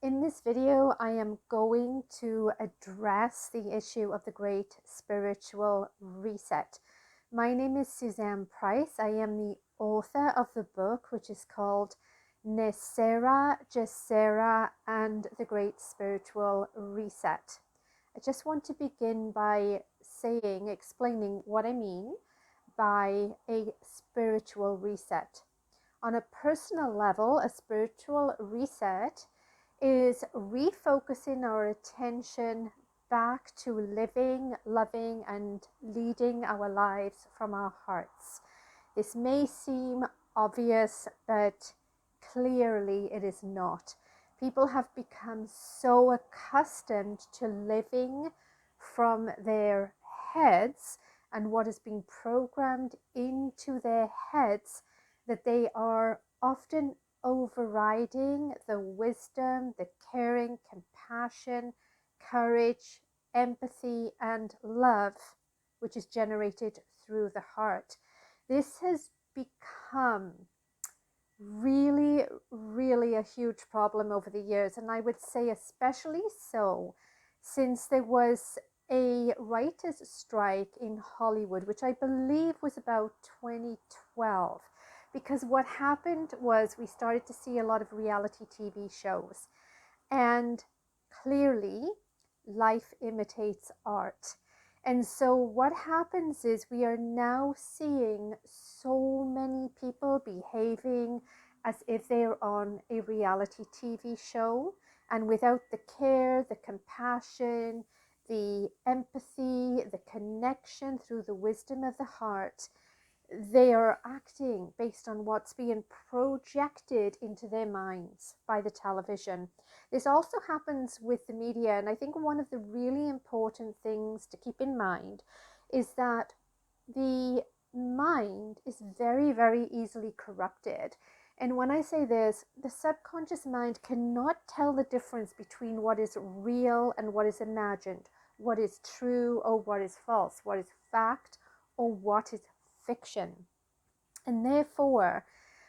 In this video, I am going to address the issue of the Great Spiritual Reset. My name is Suzanne Price. I am the author of the book, which is called NESARA GESARA and the Great Spiritual Reset. I just want to begin by explaining what I mean by a spiritual reset. On a personal level, a spiritual reset is refocusing our attention back to living, loving, and leading our lives from our hearts. This may seem obvious, but clearly it is not. People have become so accustomed to living from their heads and what is being programmed into their heads that they are often overriding the wisdom, the caring, compassion, courage, empathy, and love, which is generated through the heart. This has become really a huge problem over the years, and I would say especially so since there was a writers' strike in Hollywood, which I believe was about 2012. Because what happened was we started to see a lot of reality TV shows, and clearly life imitates art. And so what happens is we are now seeing so many people behaving as if they're on a reality TV show, and without the care, the compassion, the empathy, the connection through the wisdom of the heart. They are acting based on what's being projected into their minds by the television. This also happens with the media, and I think one of the really important things to keep in mind is that the mind is very easily corrupted. And when I say this, the subconscious mind cannot tell the difference between what is real and what is imagined, what is true or what is false, what is fact or what is fiction. And therefore,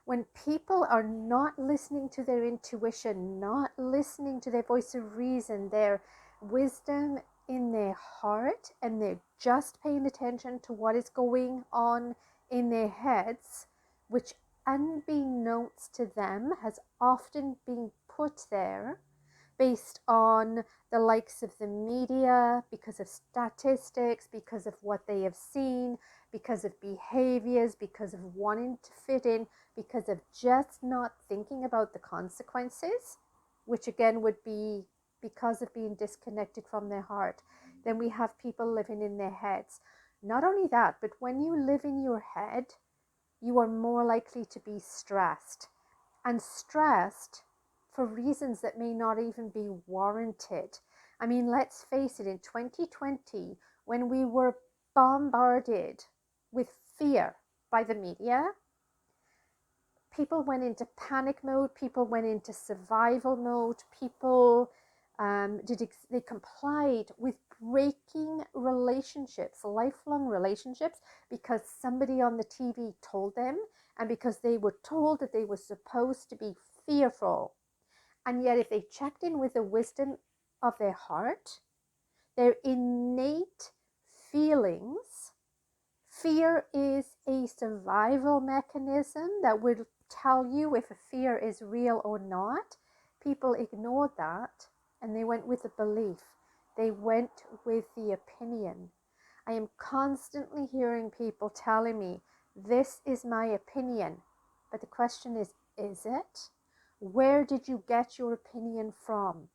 when people are not listening to their intuition, not listening to their voice of reason, their wisdom in their heart, and they're just paying attention to what is going on in their heads, which unbeknownst to them has often been put there based on the likes of the media, because of statistics, because of what they have seen, because of behaviors, because of wanting to fit in, because of just not thinking about the consequences, which again would be because of being disconnected from their heart. Then we have people living in their heads. Not only that, but when you live in your head, you are more likely to be stressed. And stressed for reasons that may not even be warranted. I mean, let's face it, in 2020, when we were bombarded with fear by the media, people went into panic mode, people went into survival mode, people they complied with breaking relationships, lifelong relationships, because somebody on the TV told them, and because they were told that they were supposed to be fearful. And yet if they checked in with the wisdom of their heart, their innate feelings, fear is a survival mechanism that would tell you if a fear is real or not. People ignored that, and they went with the belief. They went with the opinion. I am constantly hearing people telling me, this is my opinion. But the question is it? Where did you get your opinion from?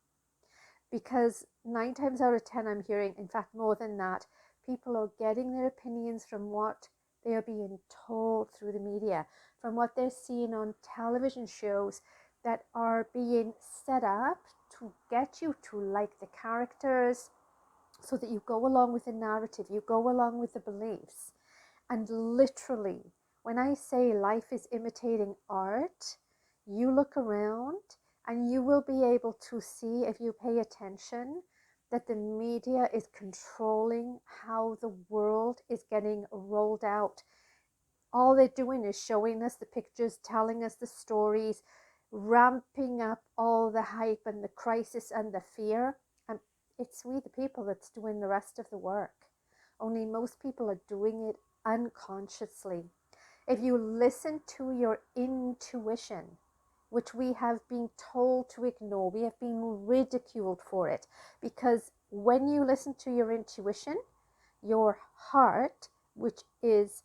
Because 9 times out of 10, I'm hearing, in fact, more than that, people are getting their opinions from what they are being told through the media, from what they're seeing on television shows that are being set up to get you to like the characters, so that you go along with the narrative, you go along with the beliefs. And literally, when I say life is imitating art, you look around and you will be able to see, if you pay attention, that the media is controlling how the world is getting rolled out. All they're doing is showing us the pictures, telling us the stories, ramping up all the hype and the crisis and the fear. And it's we, the people, that's doing the rest of the work. Only most people are doing it unconsciously. If you listen to your intuition, which we have been told to ignore, we have been ridiculed for it, because when you listen to your intuition, your heart, which is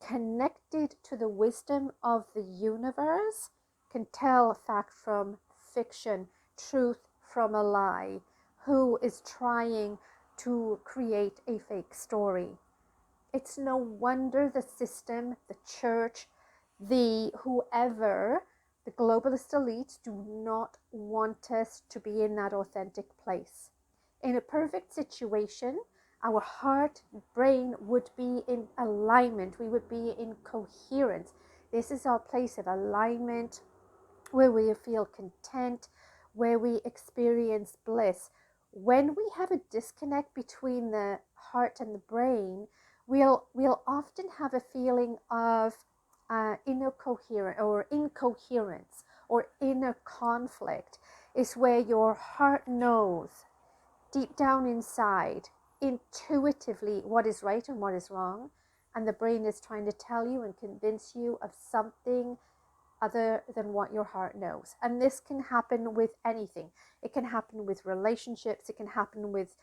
connected to the wisdom of the universe, can tell fact from fiction, truth from a lie, who is trying to create a fake story. It's no wonder the system, the church, the whoever, the globalist elites do not want us to be in that authentic place. In a perfect situation, our heart, brain would be in alignment. We would be in coherence. This is our place of alignment, where we feel content, where we experience bliss. When we have a disconnect between the heart and the brain, we'll often have a feeling of incoherence or inner conflict. Is where your heart knows deep down inside, intuitively, what is right and what is wrong, and the brain is trying to tell you and convince you of something other than what your heart knows. And this can happen with anything. It can happen with relationships. It can happen with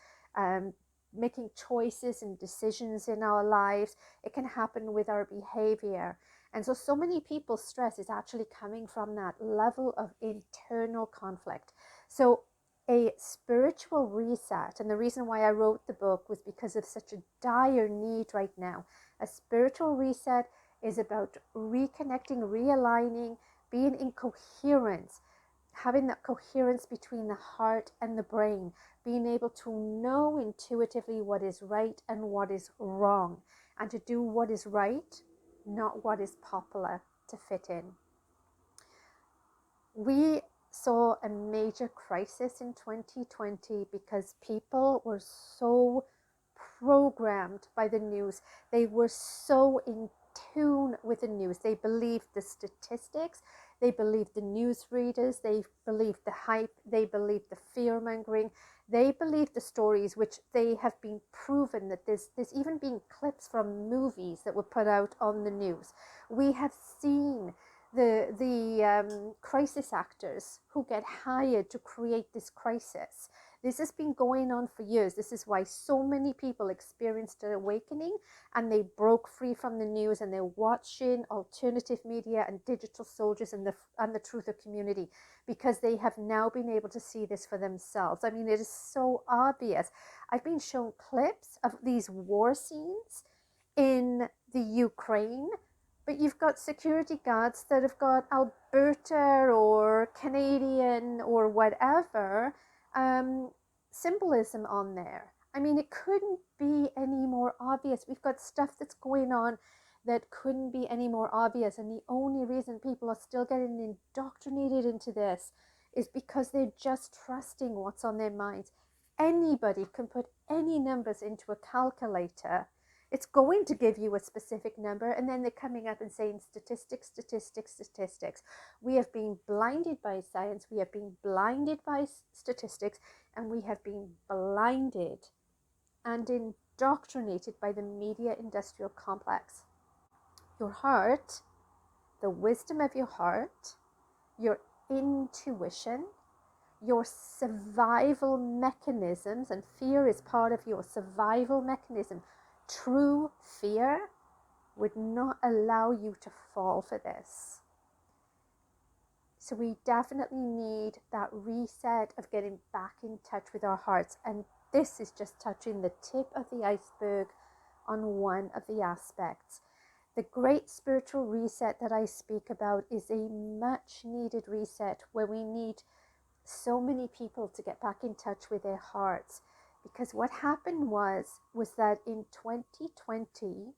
making choices and decisions in our lives. It can happen with our behavior. And so many people's stress is actually coming from that level of internal conflict. So a spiritual reset, and the reason why I wrote the book was because of such a dire need right now. A spiritual reset is about reconnecting, realigning, being in coherence, having that coherence between the heart and the brain, being able to know intuitively what is right and what is wrong, and to do what is right, not what is popular to fit in. We saw a major crisis in 2020 because people were so programmed by the news. They were so in tune with the news. They believed the statistics, they believed the news readers, they believed the hype, they believed the fear mongering, they believed the stories, which they have been proven that there's even been clips from movies that were put out on the news. We have seen the crisis actors who get hired to create this crisis. This has been going on for years. This is why so many people experienced an awakening and they broke free from the news, and they're watching alternative media and digital soldiers and the truther community, because they have now been able to see this for themselves. I mean, it is so obvious. I've been shown clips of these war scenes in the Ukraine, but you've got security guards that have got Alberta or Canadian or whatever symbolism on there. I mean, it couldn't be any more obvious. We've got stuff that's going on that couldn't be any more obvious. And the only reason people are still getting indoctrinated into this is because they're just trusting what's on their minds. Anybody can put any numbers into a calculator. It's going to give you a specific number, and then they're coming up and saying statistics, statistics, statistics. We have been blinded by science, we have been blinded by statistics, and we have been blinded and indoctrinated by the media industrial complex. Your heart, the wisdom of your heart, your intuition, your survival mechanisms, and fear is part of your survival mechanism. True fear would not allow you to fall for this. So we definitely need that reset of getting back in touch with our hearts. And this is just touching the tip of the iceberg on one of the aspects. The great spiritual reset that I speak about is a much needed reset, where we need so many people to get back in touch with their hearts. Because what happened was that in 2020,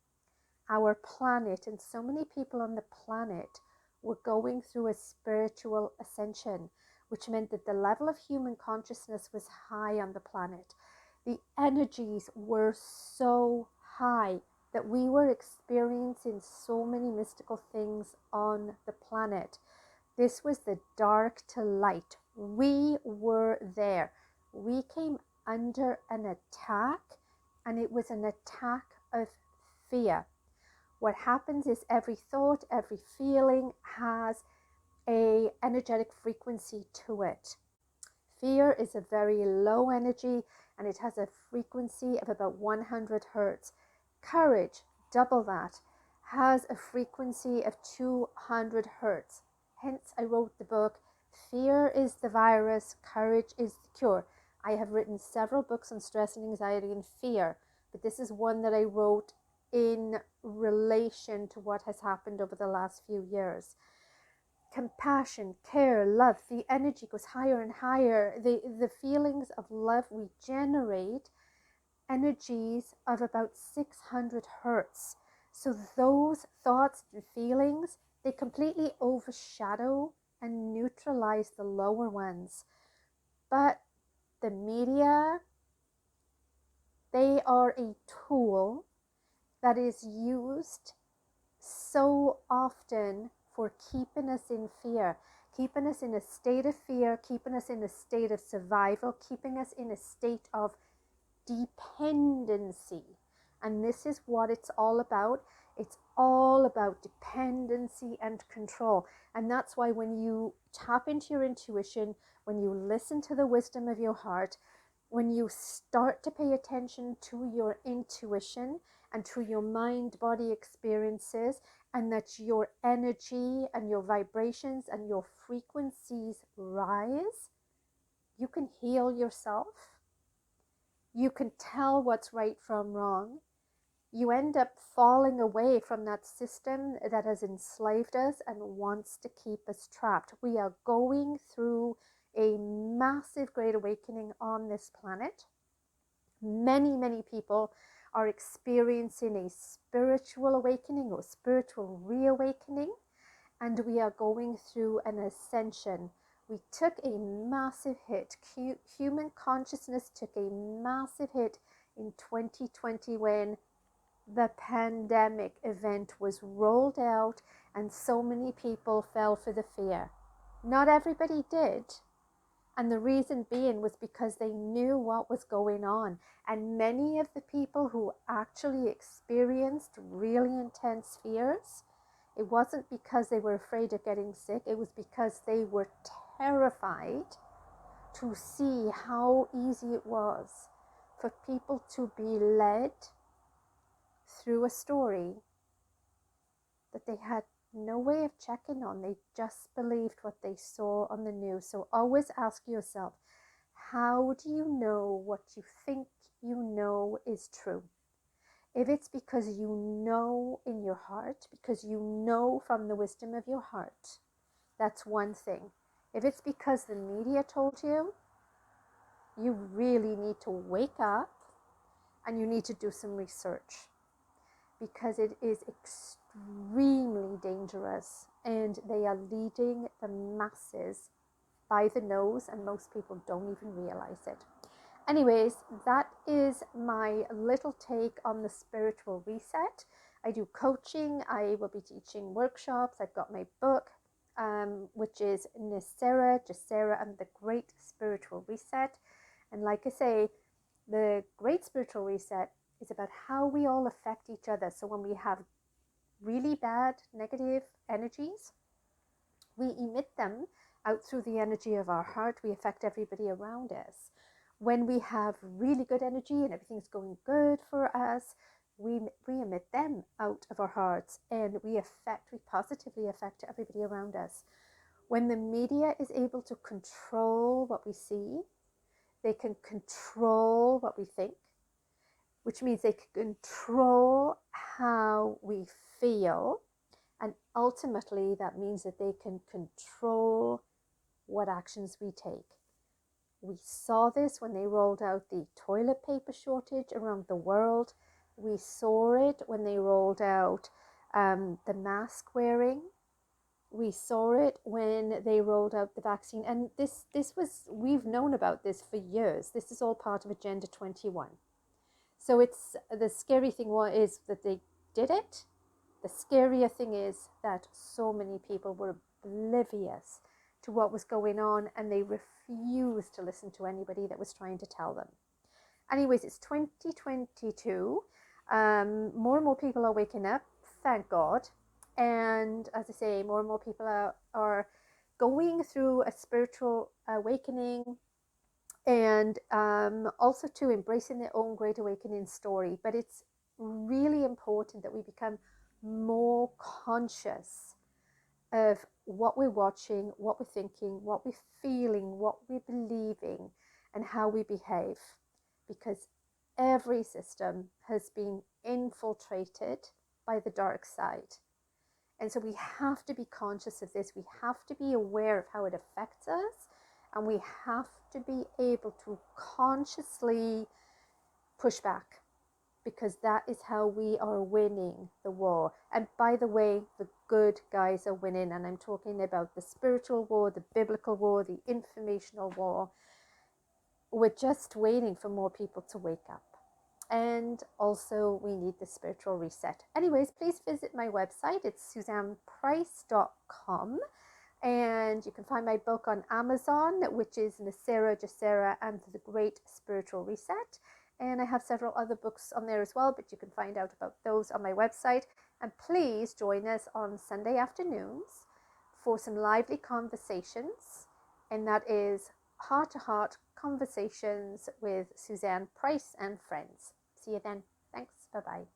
our planet, and so many people on the planet, were going through a spiritual ascension, which meant that the level of human consciousness was high on the planet. The energies were so high that we were experiencing so many mystical things on the planet. This was the dark to light. We were there. We came under an attack, and it was an attack of fear. What happens is every thought, every feeling has a energetic frequency to it. Fear is a very low energy, and it has a frequency of about 100 hertz. Courage, double that, has a frequency of 200 hertz. Hence, I wrote the book, Fear is the Virus, Courage is the Cure. I have written several books on stress and anxiety and fear, but this is one that I wrote in relation to what has happened over the last few years. Compassion, care, love, the energy goes higher and higher. The feelings of love, we generate energies of about 600 hertz. So those thoughts and feelings, they completely overshadow and neutralize the lower ones. But the media, they are a tool that is used so often for keeping us in fear, keeping us in a state of fear, keeping us in a state of survival, keeping us in a state of dependency. And this is what it's all about. It's all about dependency and control. And that's why when you tap into your intuition, when you listen to the wisdom of your heart, when you start to pay attention to your intuition and to your mind-body experiences, and that your energy and your vibrations and your frequencies rise, you can heal yourself. You can tell what's right from wrong. You end up falling away from that system that has enslaved us and wants to keep us trapped. We are going through a massive great awakening on this planet. Many people are experiencing a spiritual awakening or spiritual reawakening, and we are going through an ascension. We took a massive hit. Human consciousness took a massive hit in 2020 when the pandemic event was rolled out and so many people fell for the fear. Not everybody did. And the reason being was because they knew what was going on. And many of the people who actually experienced really intense fears, it wasn't because they were afraid of getting sick. It was because they were terrified to see how easy it was for people to be led through a story that they had no way of checking on. They just believed what they saw on the news. So always ask yourself, how do you know what you think you know is true? If it's because you know in your heart, because you know from the wisdom of your heart, that's one thing. If it's because the media told you, you really need to wake up and you need to do some research, because it is extremely dangerous and they are leading the masses by the nose, and most people don't even realize it. Anyways, that is my little take on the spiritual reset. I do coaching, I will be teaching workshops, I've got my book, which is NESARA GESARA and the Great Spiritual Reset. And like I say, the Great Spiritual Reset is about how we all affect each other. So when we have really bad negative energies, we emit them out through the energy of our heart. We affect everybody around us. When we have really good energy and everything's going good for us, we emit them out of our hearts, and we positively affect everybody around us. When the media is able to control what we see, they can control what we think, which means they can control how we feel. And ultimately, that means that they can control what actions we take. We saw this when they rolled out the toilet paper shortage around the world. We saw it when they rolled out the mask wearing. We saw it when they rolled out the vaccine. And we've known about this for years. This is all part of Agenda 21. So the scary thing is that they did it, The scarier thing is that so many people were oblivious to what was going on, and they refused to listen to anybody that was trying to tell them. Anyways, it's 2022. More and more people are waking up, thank God. And as I say, more and more people are going through a spiritual awakening, and also to embracing their own great awakening story. But it's really important that we become more conscious of what we're watching, what we're thinking, what we're feeling, what we're believing, and how we behave, because every system has been infiltrated by the dark side. And so we have to be conscious of this. We have to be aware of how it affects us, and we have to be able to consciously push back, because that is how we are winning the war. And by the way, the good guys are winning, and I'm talking about the spiritual war, the biblical war, the informational war. We're just waiting for more people to wake up. And also we need the spiritual reset. Anyways, please visit my website. It's suzanneprice.com, and you can find my book on Amazon, which is NESARA GESARA and the Great Spiritual Reset. And I have several other books on there as well, but you can find out about those on my website. And please join us on Sunday afternoons for some lively conversations, and that is heart-to-heart conversations with Suzanne Price and friends. See you then. Thanks. Bye-bye.